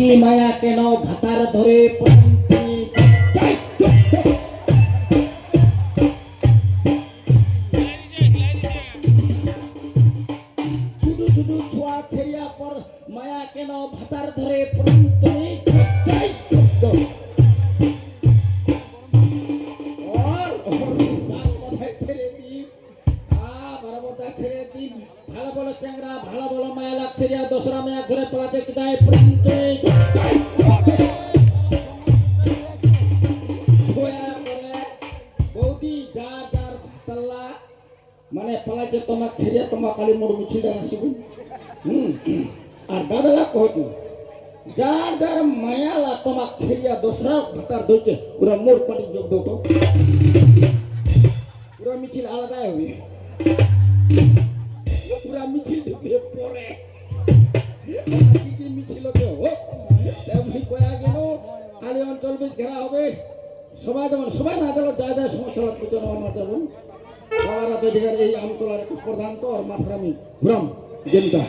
বৌদি মায়া কেন ভাতার ধরে প্রাণ তুমি ছুটু ছুটু ছোঁয়া ছেড়িয়া পর মায়া কেন ভাতার ধরে প্রাণ তুমি ভালো বলো চ্যাংরা ভালো বলো মায়া লাগছে দোসরা মায়া ঘরে পালাতে কিদায় প্রাণ তুমি বৌদি যার যার ভাতাল্লা মানে পালাইতে তোমার ছেড়ে তোমার কালী মোর মুছিটা আসিব আর দাদালা কহতু যার যার মায়ালা তোমার ছেড়িয়া দোসরা ভাতার ধরছে ওরা মোর পাটি যোগ দতো ওরা মিছিল আলাদাই হবে ওরা মিছিল ঢুকে পড়ে কি মিছিল হোক তেমনি কয়া গেল কালী অঞ্চল বেশ ঘেরা হবে সবাই যেমন সবাই না গেল যা যা সমস্যা লাগবে আমার যেমন সবার হাতে এই আমতলার প্রধান তো আর মাথার আমি ঘুরাম জেনটা